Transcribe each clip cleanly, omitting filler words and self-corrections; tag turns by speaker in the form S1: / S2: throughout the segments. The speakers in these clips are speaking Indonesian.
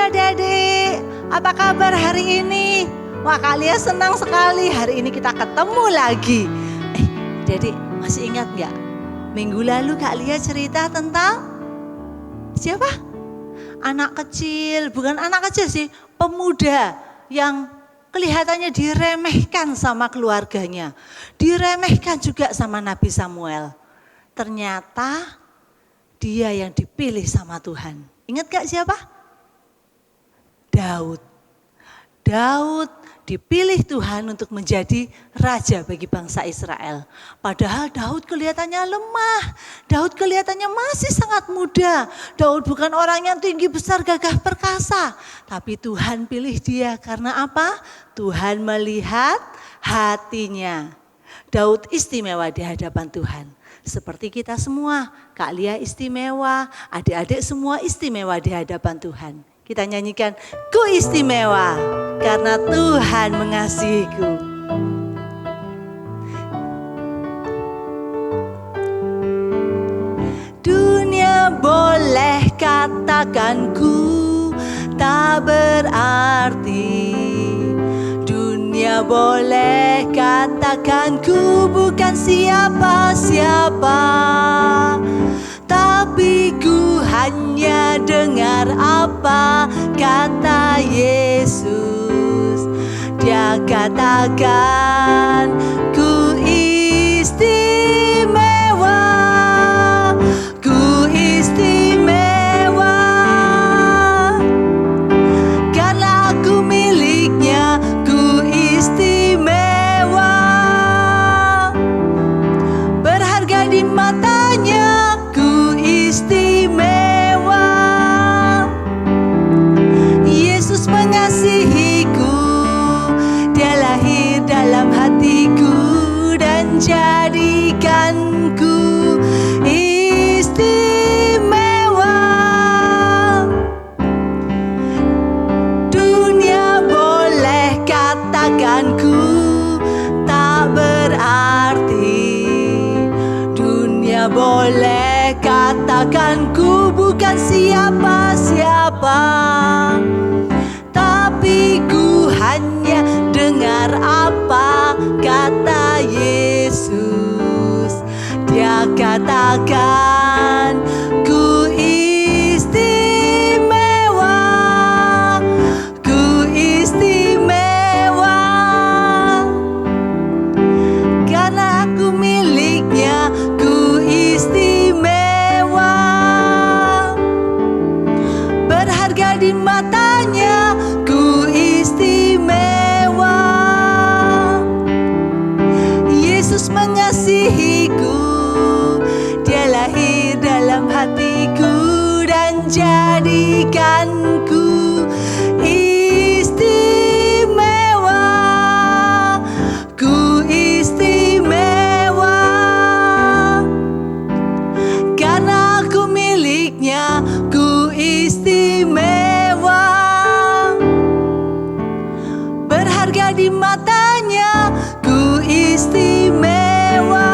S1: adik-adik, apa kabar hari ini? Wah, kalian senang sekali hari ini kita ketemu lagi. Adik-adik masih ingat gak? Minggu lalu Kak Lia cerita tentang siapa? Anak kecil, bukan anak kecil sih, pemuda yang kelihatannya diremehkan sama keluarganya. Diremehkan juga sama Nabi Samuel. Ternyata dia yang dipilih sama Tuhan. Ingat gak siapa? Daud. Daud dipilih Tuhan untuk menjadi raja bagi bangsa Israel. Padahal Daud kelihatannya lemah. Daud kelihatannya masih sangat muda. Daud bukan orang yang tinggi besar gagah perkasa. Tapi Tuhan pilih dia karena apa? Tuhan melihat hatinya. Daud istimewa di hadapan Tuhan. Seperti kita semua, Kak Lia istimewa, adik-adik semua istimewa di hadapan Tuhan. Kita nyanyikan, ku istimewa karena Tuhan mengasihiku. Dunia boleh katakan ku tak berarti. Dunia boleh katakan ku bukan siapa-siapa. Tapi ku hanya dengar apa kata Yesus. Dia katakan ku istimewa. Ku istimewa karena aku miliknya. Ku istimewa berharga di matanya. Ku istimewa. Yesus mengasihiku. Dia lahir dalam hatiku dan jadikanku istimewa. Dunia boleh katakan ku tak berarti. Dunia boleh katakan ku bukan siapa-siapa. Tapi ku hanya dengar apa kata Yesus. Dia katakan ku istimewa. Ku istimewa karena aku miliknya. Ku istimewa berharga di matanya. Ku istimewa. Yesus mengasihiku. Dia lahir dalam hatiku dan jadikanku istimewa. Ku istimewa karena aku miliknya. Ku istimewa berharga di matanya. Ku istimewa.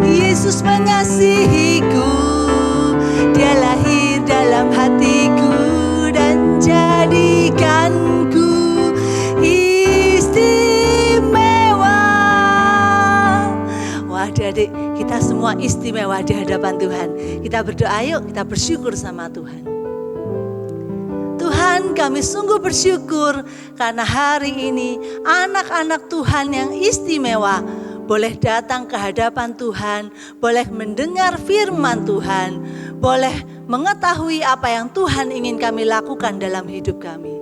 S1: Yesus mengasihiku. Dia lahir dalam hatiku dan jadikanku istimewa. Wah, adik-adik, kita semua istimewa di hadapan Tuhan. Kita berdoa, yuk kita bersyukur sama Tuhan. Tuhan, kami sungguh bersyukur karena hari ini anak-anak Tuhan yang istimewa boleh datang ke hadapan Tuhan, boleh mendengar firman Tuhan, boleh mengetahui apa yang Tuhan ingin kami lakukan dalam hidup kami.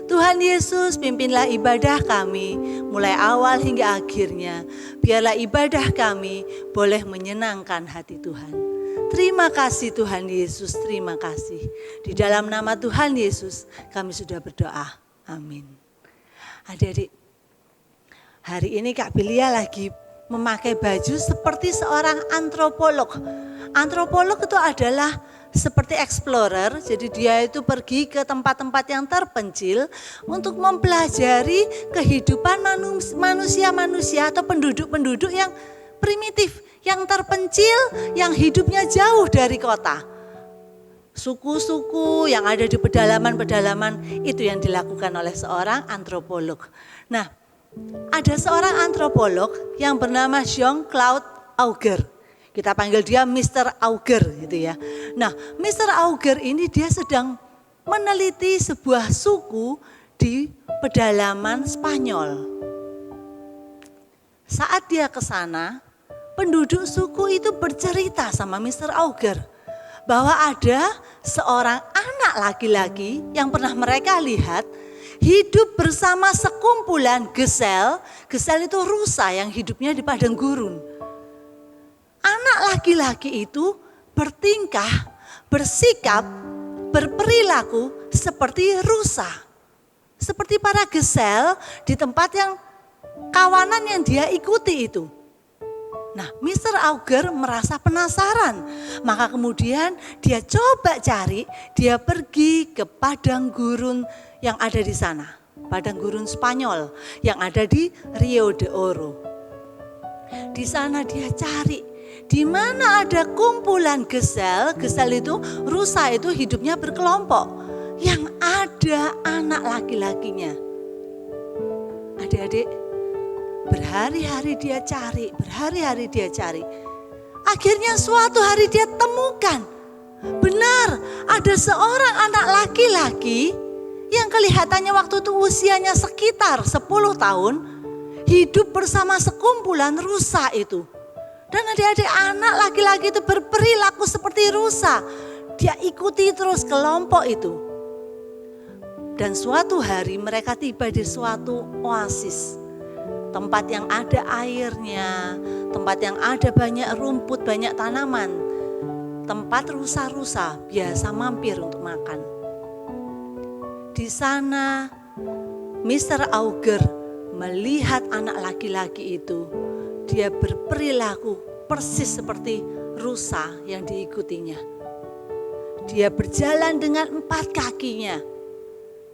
S1: Tuhan Yesus, pimpinlah ibadah kami mulai awal hingga akhirnya. Biarlah ibadah kami boleh menyenangkan hati Tuhan. Terima kasih Tuhan Yesus, terima kasih. Di dalam nama Tuhan Yesus kami sudah berdoa. Amin. Adik-adik, hari ini Kak Bilia lagi memakai baju seperti seorang antropolog. Antropolog itu adalah seperti explorer, jadi dia itu pergi ke tempat-tempat yang terpencil untuk mempelajari kehidupan manusia-manusia atau penduduk-penduduk yang primitif, yang terpencil, yang hidupnya jauh dari kota. suku-suku yang ada di pedalaman-pedalaman, itu yang dilakukan oleh seorang antropolog. Nah, ada seorang antropolog yang bernama Jean-Claude Auger. Kita panggil dia Mr. Auger gitu ya. Nah, Mr. Auger ini dia sedang meneliti sebuah suku di pedalaman Spanyol. Saat dia ke sana, penduduk suku itu bercerita sama Mr. Auger bahwa ada seorang anak laki-laki yang pernah mereka lihat hidup bersama sekumpulan gesel. Gesel itu rusa yang hidupnya di padang gurun. Anak laki-laki itu bertingkah, bersikap, berperilaku seperti rusa. Seperti para gesel di tempat yang kawanan yang dia ikuti itu. Nah, Mr. Auger merasa penasaran. Maka kemudian dia coba cari, dia pergi ke padang gurun yang ada di sana. Padang gurun Spanyol yang ada di Rio de Oro. Di sana dia cari. Di mana ada kumpulan gesel itu, rusa itu hidupnya berkelompok. Yang ada anak laki-lakinya. Adik-adik, berhari-hari dia cari. Akhirnya suatu hari dia temukan. Benar, ada seorang anak laki-laki yang kelihatannya waktu itu usianya sekitar 10 tahun. Hidup bersama sekumpulan rusa itu. Dan adik-adik, anak laki-laki itu berperilaku seperti rusa. Dia ikuti terus kelompok itu. Dan suatu hari mereka tiba di suatu oasis. Tempat yang ada airnya, tempat yang ada banyak rumput, banyak tanaman. Tempat rusa-rusa biasa mampir untuk makan. Di sana Mr. Auger melihat anak laki-laki itu. Dia berperilaku persis seperti rusa yang diikutinya. Dia berjalan dengan 4 kakinya.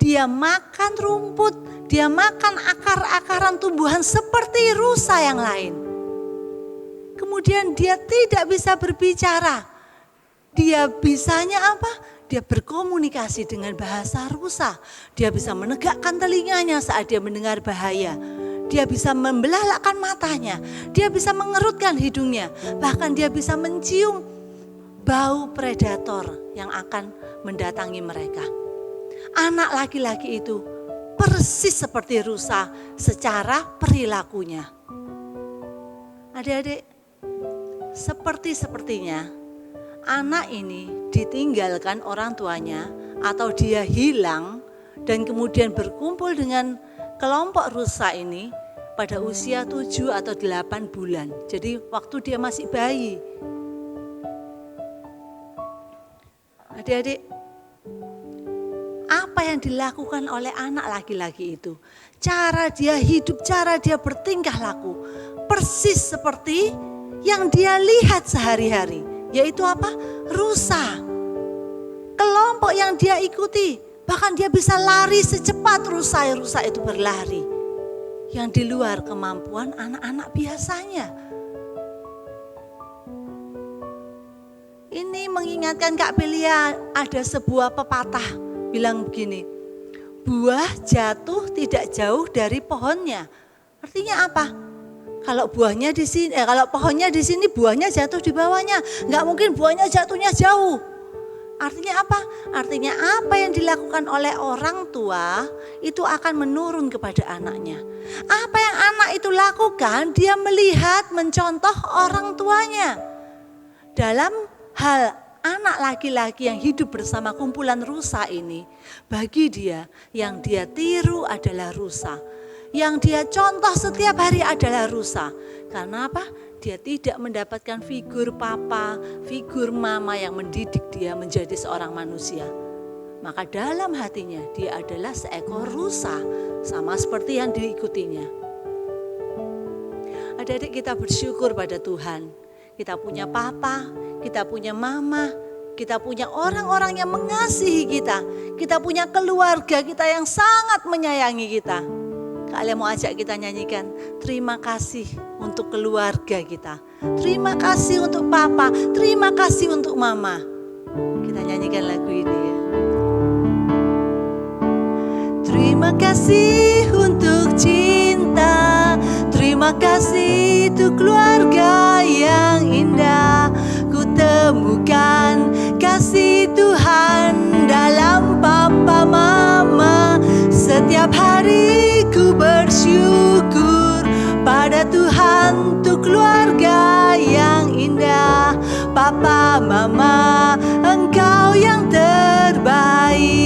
S1: Dia makan rumput, dia makan akar-akaran tumbuhan seperti rusa yang lain. Kemudian dia tidak bisa berbicara. Dia bisanya apa? Dia berkomunikasi dengan bahasa rusa. Dia bisa menegakkan telinganya saat dia mendengar bahaya. Dia bisa membelalakkan matanya, dia bisa mengerutkan hidungnya, bahkan dia bisa mencium bau predator yang akan mendatangi mereka. Anak laki-laki itu persis seperti rusa secara perilakunya. Adik-adik, sepertinya anak ini ditinggalkan orang tuanya atau dia hilang dan kemudian berkumpul dengan kelompok rusa ini pada usia 7 atau 8 bulan. Jadi waktu dia masih bayi. Adik-adik, apa yang dilakukan oleh anak laki-laki itu? Cara dia hidup, cara dia bertingkah laku. Persis seperti yang dia lihat sehari-hari. Yaitu apa? Rusa. Kelompok yang dia ikuti. Bahkan dia bisa lari secepat rusa itu berlari. Yang di luar kemampuan anak-anak biasanya. Ini mengingatkan Kak Belia, ada sebuah pepatah bilang begini. Buah jatuh tidak jauh dari pohonnya. Artinya apa? Kalau buahnya di sini, kalau pohonnya di sini, buahnya jatuh di bawahnya. Enggak mungkin buahnya jatuhnya jauh. Artinya apa? Artinya apa yang dilakukan oleh orang tua itu akan menurun kepada anaknya. Apa yang anak itu lakukan, dia melihat, mencontoh orang tuanya. Dalam hal anak laki-laki yang hidup bersama kumpulan rusa ini, bagi dia yang dia tiru adalah rusa. Yang dia contoh setiap hari adalah rusa. Karena apa? Dia tidak mendapatkan figur papa, figur mama yang mendidik dia menjadi seorang manusia. Maka dalam hatinya dia adalah seekor rusa, sama seperti yang diikutinya. Adik-adik, kita bersyukur pada Tuhan. Kita punya papa, kita punya mama, kita punya orang-orang yang mengasihi kita. Kita punya keluarga kita yang sangat menyayangi kita. Kalian mau ajak kita nyanyikan, terima kasih untuk keluarga kita. Terima kasih untuk papa, terima kasih untuk mama. Kita nyanyikan lagu ini ya. Terima kasih untuk cinta, terima kasih untuk keluarga yang indah. Ku temukan kasih Tuhan dalam papa mama. Setiap hari ku bersyukur pada Tuhan untuk keluarga yang indah. Papa mama, engkau yang terbaik.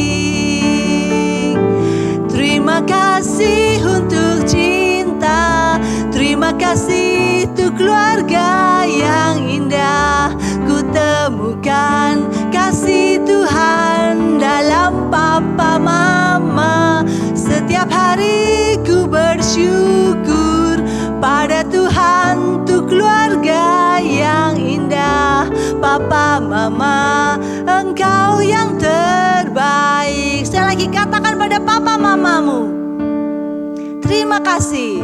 S1: Terima kasih untuk cinta, terima kasih untuk keluarga yang indah. Ku temukan kasih Tuhan dalam papa mama. Setiap hari ku bersyukur pada Tuhan untuk keluarga yang indah. Papa mama, engkau yang terbaik. Sekali lagi katakan pada papa mamamu, terima kasih.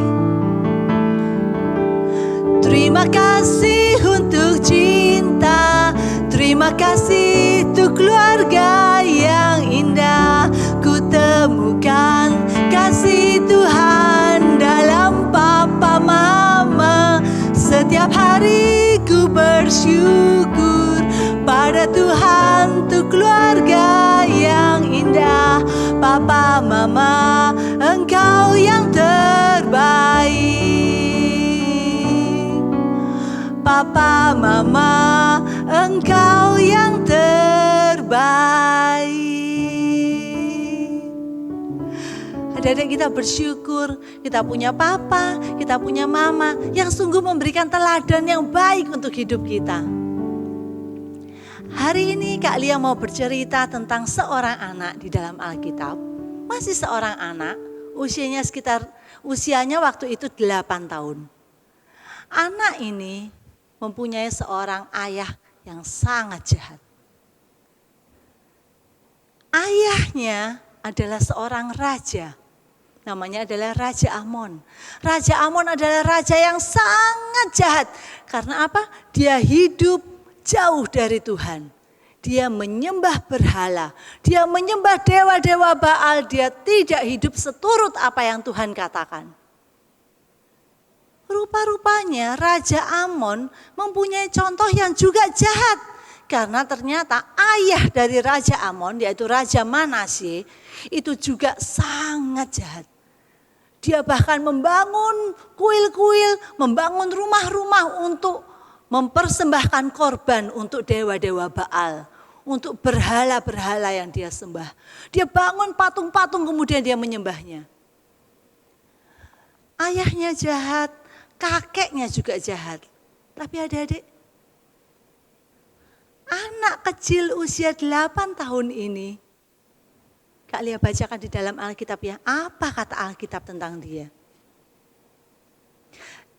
S1: Terima kasih untuk cinta, terima kasih untuk keluarga yang indah. Ku temukan kasih Tuhan dalam papa mama. Setiap hari ku bersyukur pada Tuhan untuk keluarga yang indah. Papa mama, engkau yang terbaik. Papa mama, engkau yang terbaik. Adik-adik, kita bersyukur kita punya papa, kita punya mama yang sungguh memberikan teladan yang baik untuk hidup kita. Hari ini Kak Lia mau bercerita tentang seorang anak di dalam Alkitab. Masih seorang anak, usianya waktu itu 8 tahun. Anak ini mempunyai seorang ayah yang sangat jahat. Ayahnya adalah seorang raja. Namanya adalah Raja Amon. Raja Amon adalah raja yang sangat jahat. Karena apa? Dia hidup jauh dari Tuhan. Dia menyembah berhala. Dia menyembah dewa-dewa Baal. Dia tidak hidup seturut apa yang Tuhan katakan. Rupa-rupanya Raja Amon mempunyai contoh yang juga jahat. Karena ternyata ayah dari Raja Amon, yaitu Raja Manasye, itu juga sangat jahat. Dia bahkan membangun kuil-kuil, membangun rumah-rumah untuk mempersembahkan korban untuk dewa-dewa Baal, untuk berhala-berhala yang dia sembah. Dia bangun patung-patung kemudian dia menyembahnya. Ayahnya jahat, kakeknya juga jahat. Tapi adik-adik, anak kecil usia 8 tahun ini, Kak Lia bacakan di dalam Alkitab ya, apa kata Alkitab tentang dia?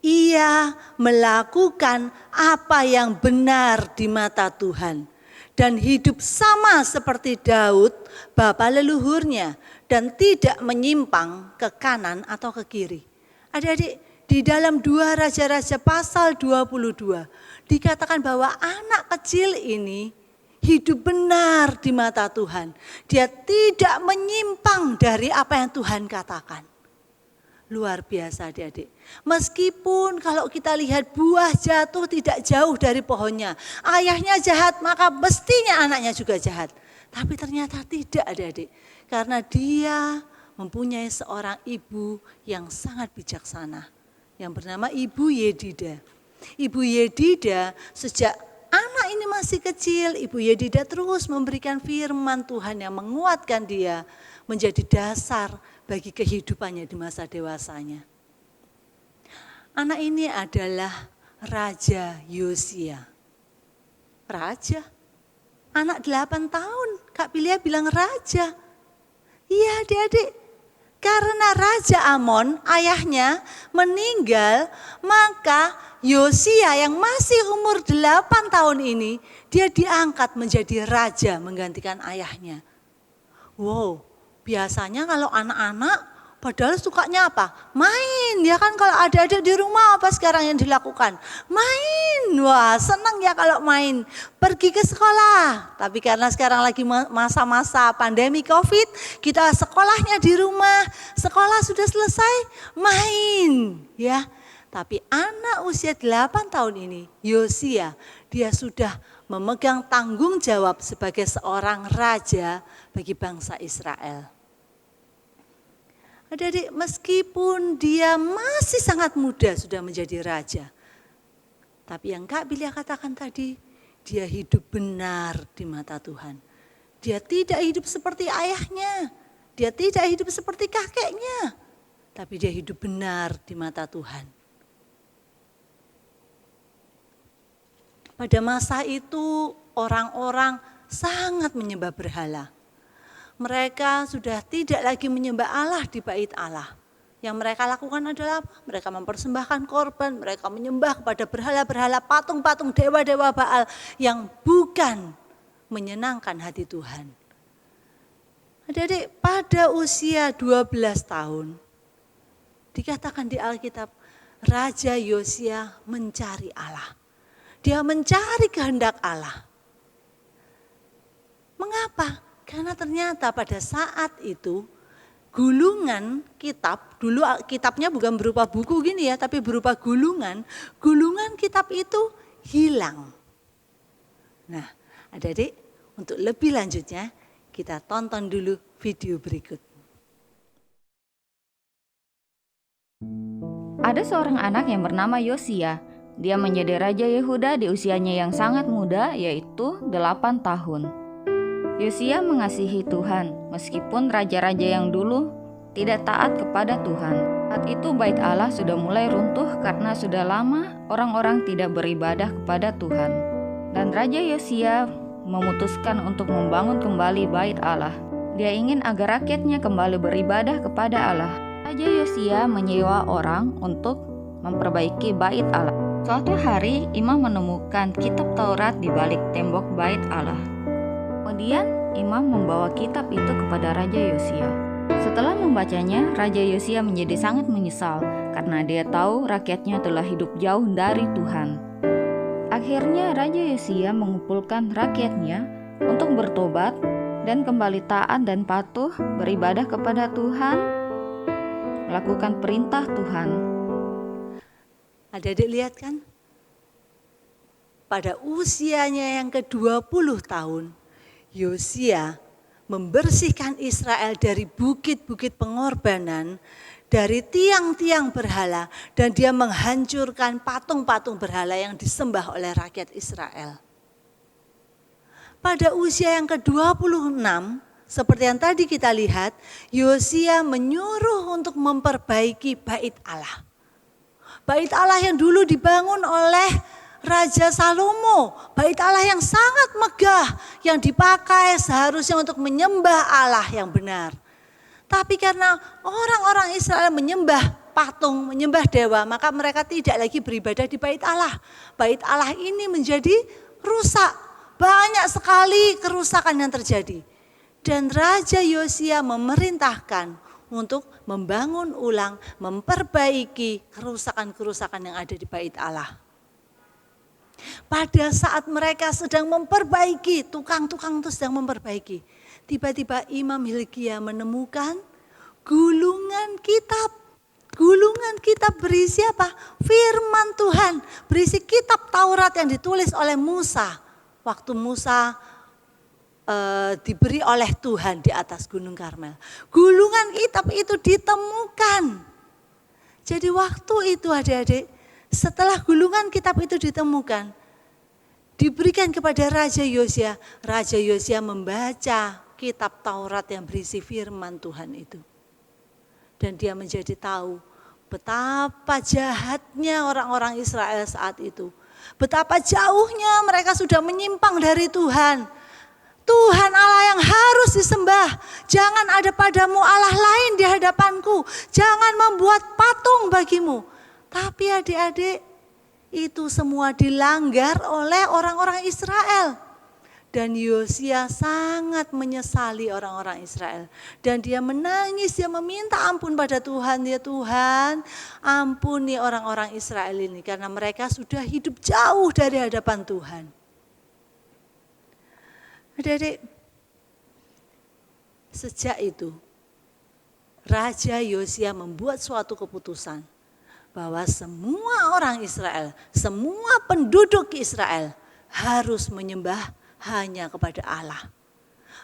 S1: Ia melakukan apa yang benar di mata Tuhan dan hidup sama seperti Daud, bapa leluhurnya, dan tidak menyimpang ke kanan atau ke kiri. Adik-adik, di dalam 2 Raja-Raja pasal 22 dikatakan bahwa anak kecil ini hidup benar di mata Tuhan. Dia tidak menyimpang dari apa yang Tuhan katakan. Luar biasa adik-adik. Meskipun kalau kita lihat buah jatuh tidak jauh dari pohonnya. Ayahnya jahat maka mestinya anaknya juga jahat. Tapi ternyata tidak adik-adik. Karena dia mempunyai seorang ibu yang sangat bijaksana. Yang bernama Ibu Yedida. Ibu Yedida sejak anak ini masih kecil, Ibu Yedida terus memberikan firman Tuhan yang menguatkan dia menjadi dasar bagi kehidupannya di masa dewasanya. Anak ini adalah Raja Yosia. Raja, anak 8 tahun, Kak Pilia bilang raja. Iya adik-adik, karena Raja Amon ayahnya meninggal, maka Yosia yang masih umur 8 tahun ini, dia diangkat menjadi raja menggantikan ayahnya. Wow, biasanya kalau anak-anak Padahal sukanya apa? Main. Ya kan kalau adik-adik di rumah apa sekarang yang dilakukan? Main. Wah, senang ya kalau main. Pergi ke sekolah. Tapi karena sekarang lagi masa-masa pandemi Covid, kita sekolahnya di rumah. Sekolah sudah selesai, main. Ya. Tapi anak usia 8 tahun ini, Yosia, dia sudah memegang tanggung jawab sebagai seorang raja bagi bangsa Israel. Adik-adik, meskipun dia masih sangat muda sudah menjadi raja. Tapi yang Kak Bilia katakan tadi, dia hidup benar di mata Tuhan. Dia tidak hidup seperti ayahnya. Dia tidak hidup seperti kakeknya. Tapi dia hidup benar di mata Tuhan. Pada masa itu orang-orang sangat menyembah berhala. Mereka sudah tidak lagi menyembah Allah di bait Allah. Yang mereka lakukan adalah apa? Mereka mempersembahkan korban, mereka menyembah kepada berhala-berhala, patung-patung, dewa-dewa Baal yang bukan menyenangkan hati Tuhan. Adik-adik, pada usia 12 tahun, dikatakan di Alkitab, Raja Yosia mencari Allah. Dia mencari kehendak Allah. Mengapa? Karena ternyata pada saat itu gulungan kitab, dulu kitabnya bukan berupa buku gini ya, tapi berupa gulungan kitab itu hilang. Nah, adik-adik, untuk lebih lanjutnya kita tonton dulu video berikut.
S2: Ada seorang anak yang bernama Yosia. Dia menjadi raja Yehuda di usianya yang sangat muda, yaitu 8 tahun. Yosia mengasihi Tuhan, meskipun raja-raja yang dulu tidak taat kepada Tuhan. Saat itu bait Allah sudah mulai runtuh karena sudah lama orang-orang tidak beribadah kepada Tuhan. Dan Raja Yosia memutuskan untuk membangun kembali bait Allah. Dia ingin agar rakyatnya kembali beribadah kepada Allah. Raja Yosia menyewa orang untuk memperbaiki bait Allah. Suatu hari, imam menemukan kitab Taurat di balik tembok bait Allah. Kemudian imam membawa kitab itu kepada Raja Yosia. Setelah membacanya, Raja Yosia menjadi sangat menyesal karena dia tahu rakyatnya telah hidup jauh dari Tuhan. Akhirnya Raja Yosia mengumpulkan rakyatnya untuk bertobat dan kembali taat dan patuh beribadah kepada Tuhan, melakukan perintah Tuhan.
S1: Adik-adik lihat kan? Pada usianya yang ke-20 tahun, Yosia membersihkan Israel dari bukit-bukit pengorbanan, dari tiang-tiang berhala, dan dia menghancurkan patung-patung berhala yang disembah oleh rakyat Israel. Pada usia yang ke-26, seperti yang tadi kita lihat, Yosia menyuruh untuk memperbaiki bait Allah. Bait Allah yang dulu dibangun oleh Raja Salomo, bait Allah yang sangat megah, yang dipakai seharusnya untuk menyembah Allah yang benar. Tapi karena orang-orang Israel menyembah patung, menyembah dewa, maka mereka tidak lagi beribadah di bait Allah. Bait Allah ini menjadi rusak, banyak sekali kerusakan yang terjadi. Dan Raja Yosia memerintahkan untuk membangun ulang, memperbaiki kerusakan-kerusakan yang ada di bait Allah. Pada saat mereka sedang memperbaiki, tukang-tukang itu sedang memperbaiki, tiba-tiba Imam Hilkia menemukan gulungan kitab. Gulungan kitab berisi apa? Firman Tuhan, berisi kitab Taurat yang ditulis oleh Musa. Waktu Musa diberi oleh Tuhan di atas Gunung Karmel. Gulungan kitab itu ditemukan. Jadi waktu itu adik-adik, setelah gulungan kitab itu ditemukan, diberikan kepada Raja Yosia membaca kitab Taurat yang berisi firman Tuhan itu. Dan dia menjadi tahu betapa jahatnya orang-orang Israel saat itu. Betapa jauhnya mereka sudah menyimpang dari Tuhan. Tuhan Allah yang harus disembah. Jangan ada padamu Allah lain di hadapanku. Jangan membuat patung bagimu. Tapi adik-adik, itu semua dilanggar oleh orang-orang Israel. Dan Yosia sangat menyesali orang-orang Israel. Dan dia menangis, dia meminta ampun pada Tuhan. Ya Tuhan, ampuni orang-orang Israel ini. Karena mereka sudah hidup jauh dari hadapan Tuhan. Adik-adik, sejak itu Raja Yosia membuat suatu keputusan. Bahwa semua orang Israel, semua penduduk Israel harus menyembah hanya kepada Allah.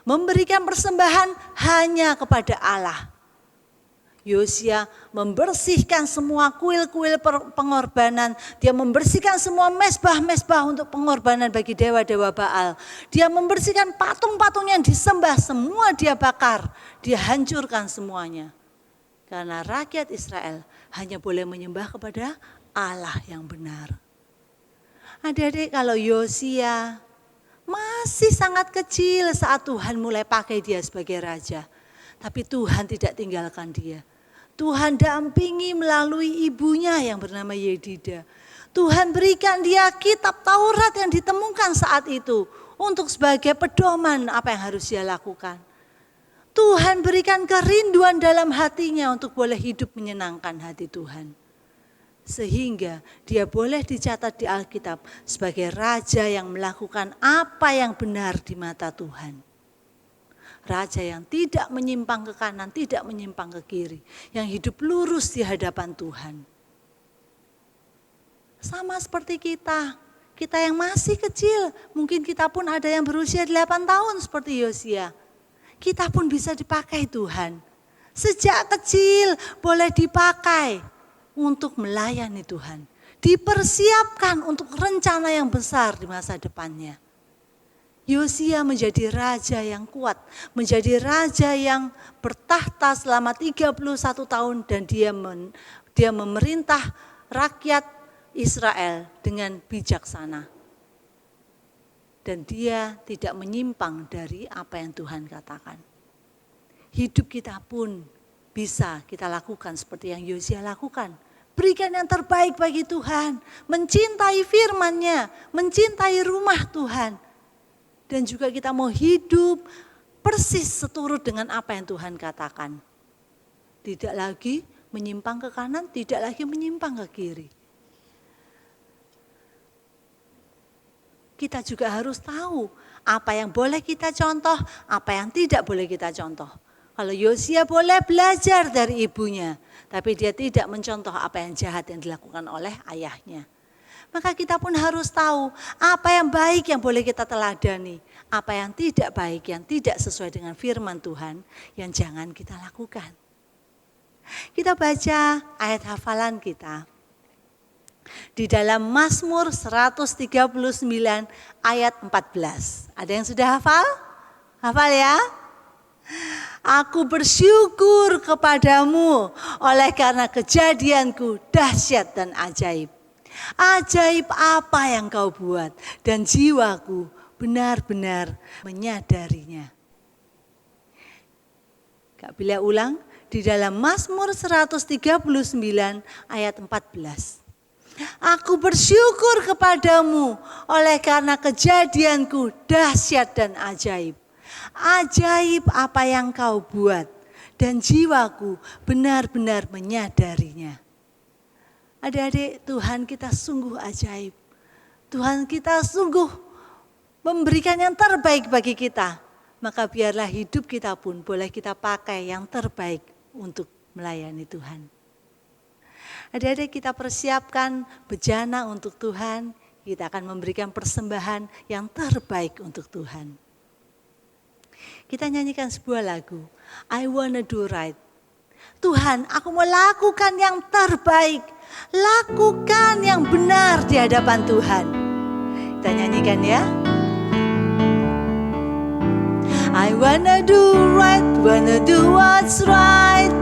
S1: Memberikan persembahan hanya kepada Allah. Yosia membersihkan semua kuil-kuil pengorbanan. Dia membersihkan semua mezbah-mezbah untuk pengorbanan bagi dewa-dewa Baal. Dia membersihkan patung-patung yang disembah, semua dia bakar. Dia hancurkan semuanya. Karena rakyat Israel hanya boleh menyembah kepada Allah yang benar. Adik-adik, kalau Yosia masih sangat kecil saat Tuhan mulai pakai dia sebagai raja. Tapi Tuhan tidak tinggalkan dia. Tuhan dampingi melalui ibunya yang bernama Yedida. Tuhan berikan dia kitab Taurat yang ditemukan saat itu. Untuk sebagai pedoman apa yang harus dia lakukan. Tuhan berikan kerinduan dalam hatinya untuk boleh hidup menyenangkan hati Tuhan. Sehingga dia boleh dicatat di Alkitab sebagai raja yang melakukan apa yang benar di mata Tuhan. Raja yang tidak menyimpang ke kanan, tidak menyimpang ke kiri. Yang hidup lurus di hadapan Tuhan. Sama seperti kita yang masih kecil. Mungkin kita pun ada yang berusia 8 tahun seperti Yosia. Kita pun bisa dipakai Tuhan. Sejak kecil boleh dipakai untuk melayani Tuhan. Dipersiapkan untuk rencana yang besar di masa depannya. Yosia menjadi raja yang kuat. Menjadi raja yang bertahta selama 31 tahun. Dan dia memerintah rakyat Israel dengan bijaksana. Dan dia tidak menyimpang dari apa yang Tuhan katakan. Hidup kita pun bisa kita lakukan seperti yang Yosia lakukan. Berikan yang terbaik bagi Tuhan. Mencintai firman-Nya. Mencintai rumah Tuhan. Dan juga kita mau hidup persis seturut dengan apa yang Tuhan katakan. Tidak lagi menyimpang ke kanan, tidak lagi menyimpang ke kiri. Kita juga harus tahu apa yang boleh kita contoh, apa yang tidak boleh kita contoh. Kalau Yosia boleh belajar dari ibunya, tapi dia tidak mencontoh apa yang jahat yang dilakukan oleh ayahnya. Maka kita pun harus tahu apa yang baik yang boleh kita teladani, apa yang tidak baik, yang tidak sesuai dengan firman Tuhan, yang jangan kita lakukan. Kita baca ayat hafalan kita. Di dalam Mazmur 139 ayat 14. Ada yang sudah hafal? Hafal ya? Aku bersyukur kepadamu oleh karena kejadianku dahsyat dan ajaib. Ajaib apa yang kau buat dan jiwaku benar-benar menyadarinya. Kak Bila ulang di dalam Mazmur 139 ayat 14. Aku bersyukur kepadamu oleh karena kejadianku dahsyat dan ajaib. Ajaib apa yang kau buat dan jiwaku benar-benar menyadarinya. Adik-adik, Tuhan kita sungguh ajaib. Tuhan kita sungguh memberikan yang terbaik bagi kita. Maka biarlah hidup kita pun boleh kita pakai yang terbaik untuk melayani Tuhan. Adik-adik, kita persiapkan bejana untuk Tuhan. Kita akan memberikan persembahan yang terbaik untuk Tuhan. Kita nyanyikan sebuah lagu, I wanna do right. Tuhan, aku mau lakukan yang terbaik. Lakukan yang benar di hadapan Tuhan. Kita nyanyikan ya. I wanna do right, wanna do what's right.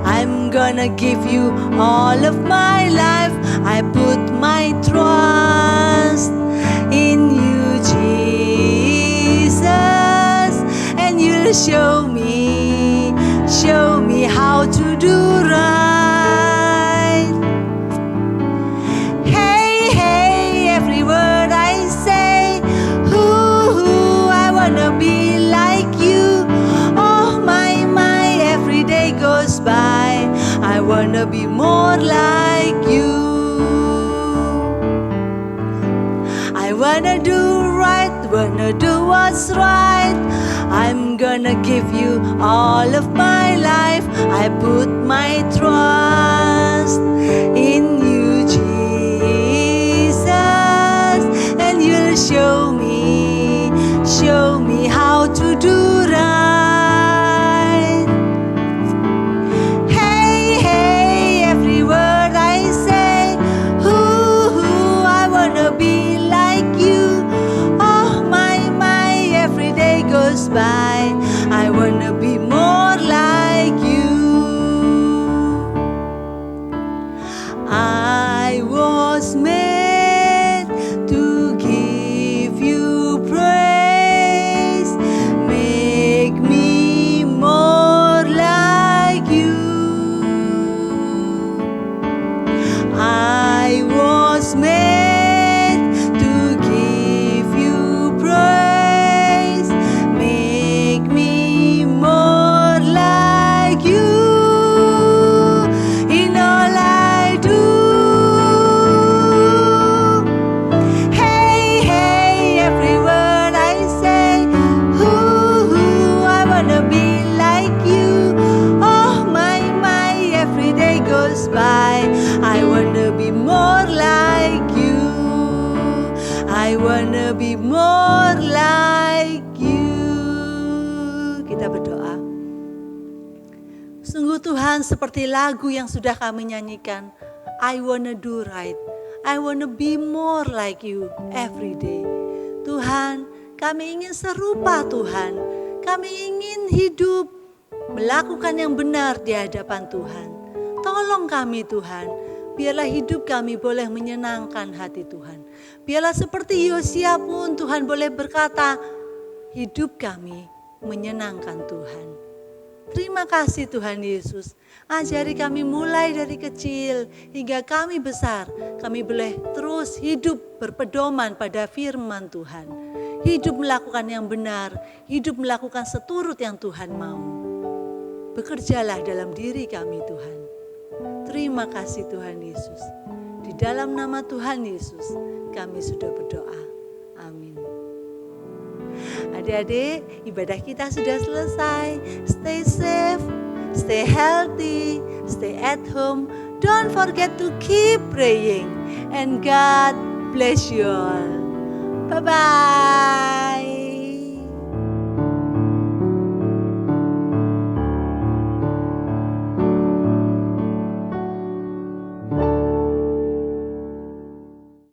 S1: I'm gonna give you all of my life. I put my trust in you, Jesus. And you'll show me how to do right. Hey, hey, every word I say, I like you. I wanna do right, wanna do what's right. I'm gonna give you all of my life. I put my trust in you, Jesus, and you'll show me how to do right. Hey, hey, every word I say, I wanna be like you. Oh my, every day goes by. I wanna be more like you. I was made to give you praise. Make me more like you. I was made to give you praise. Make me more like you in all I do. Hey, hey, every word I say, I wanna be like you. Oh my, every day goes by. I wanna be more like you. I wanna be more like you. Kita berdoa. Sungguh Tuhan, seperti lagu yang sudah kami nyanyikan, I wanna do right. I wanna be more like you every day. Tuhan, kami ingin serupa Tuhan. Kami ingin hidup melakukan yang benar di hadapan Tuhan. Tolong kami Tuhan, biarlah hidup kami boleh menyenangkan hati Tuhan. Biarlah seperti Yosia pun Tuhan boleh berkata, hidup kami menyenangkan Tuhan. Terima kasih Tuhan Yesus, ajari kami mulai dari kecil hingga kami besar. Kami boleh terus hidup berpedoman pada firman Tuhan. Hidup melakukan yang benar, hidup melakukan seturut yang Tuhan mau. Bekerjalah dalam diri kami Tuhan. Terima kasih Tuhan Yesus. Di dalam nama Tuhan Yesus kami sudah berdoa. Amin. Adik-adik, ibadah kita sudah selesai. Stay safe, stay healthy, stay at home. Don't forget to keep praying. And God bless you all. Bye-bye.